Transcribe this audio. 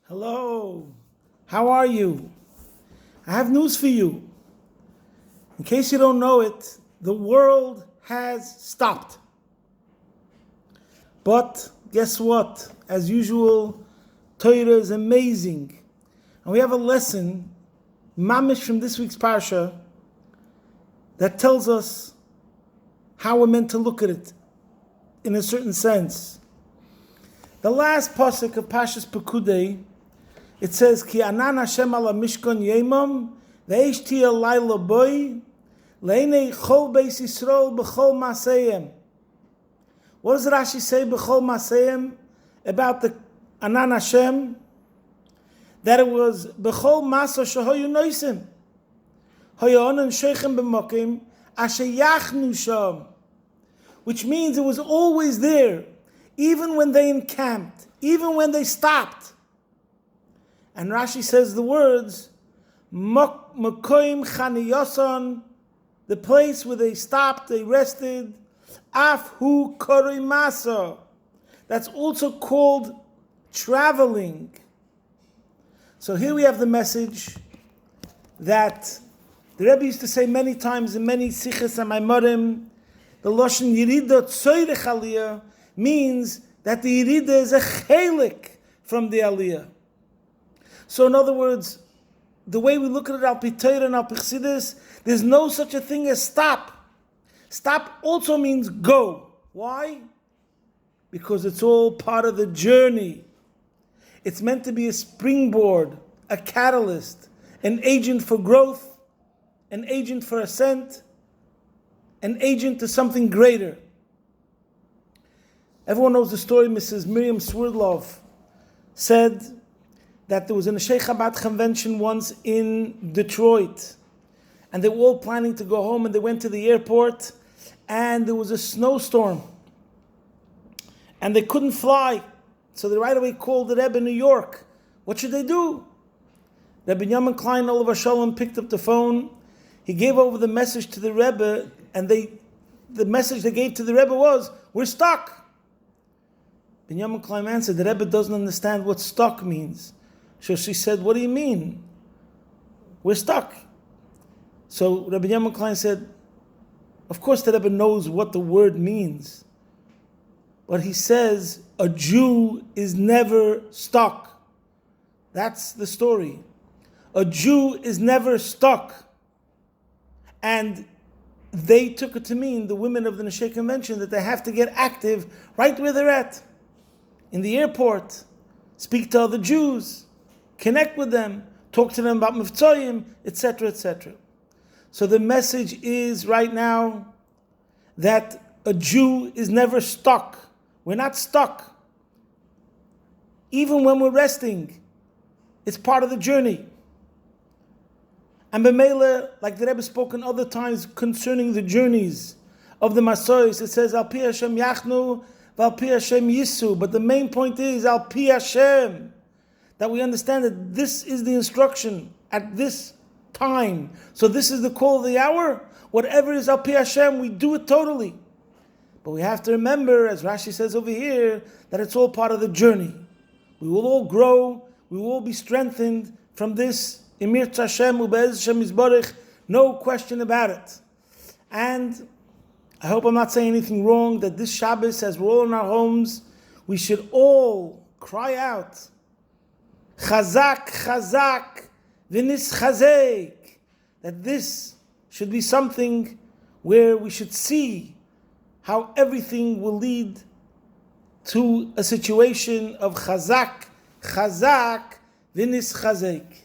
Hello, how are you? I have news for you. In case you don't know it, the world has stopped. But guess what? As usual, Torah is amazing. And we have a lesson, mamish from this week's parsha, that tells us how we're meant to look at it in a certain sense. The last pasuk of Parshas Pekudei, it says, Ki anan Hashem ala mishkan yemam, ve'esh tia layla boi, le'enei chol beis Yisrael b'chol maseyem. What does Rashi say, b'chol maseyem, about the anan Hashem? That it was b'chol masa shehoyu noisim, hoyu onan sheichem b'mokim, asher yachnu sham, which means it was always there, even when they encamped, even when they stopped. And Rashi says the words, Makoim Chaniyoson, the place where they stopped, they rested, Af Hu Koroi Masa. That's also called traveling. So here we have the message that the Rebbe used to say many times in many siches and maimarim, the Lashon Yerida Tzoyrech Aliya means that the Yerida is a chelik from the Aliya. So in other words, the way we look at it, al pi Torah and al pi Chassidus, there's no such a thing as stop. Stop also means go. Why? Because it's all part of the journey. It's meant to be a springboard, a catalyst, an agent for growth, an agent for ascent, an agent to something greater. Everyone knows the story. Mrs. Miriam Swerdlow said that there was a Sheikh Chabad convention once in Detroit, and they were all planning to go home, and they went to the airport, and there was a snowstorm, and they couldn't fly, so they right away called the Rebbe in New York. What should they do? Rebbe Yamin Klein Olav Shalom picked up the phone. He gave over the message to the Rebbe, and the message they gave to the Rebbe was, "We're stuck." Binyamin Klein answered, the Rebbe doesn't understand what stuck means. So she said, "What do you mean? We're stuck." So Rabbi Yaakov Klein said, of course the Rebbe knows what the word means. But he says, a Jew is never stuck. That's the story. A Jew is never stuck. And they took it to mean, the women of the Neshei Convention, that they have to get active right where they're at. In the airport, speak to other Jews, connect with them, talk to them about mivtzoyim, etc., etc. So the message is right now that a Jew is never stuck. We're not stuck. Even when we're resting, it's part of the journey. And b'meila, like the Rebbe spoken other times concerning the journeys of the Masoyos, it says, Al Pi Hashem Yachnu, Al Pi Hashem Yisu. But the main point is, Al Pi Hashem, that we understand that this is the instruction at this time. So this is the call of the hour. Whatever is Al Pi Hashem, we do it totally. But we have to remember, as Rashi says over here, that it's all part of the journey. We will all grow, we will all be strengthened from this. Imir Hashem u'be'ez Hashem Yisborich, no question about it. And I hope I'm not saying anything wrong, that this Shabbos, as we're all in our homes, we should all cry out, Chazak, Chazak, V'nis Chazek. That this should be something where we should see how everything will lead to a situation of Chazak, Chazak, V'nis Chazek.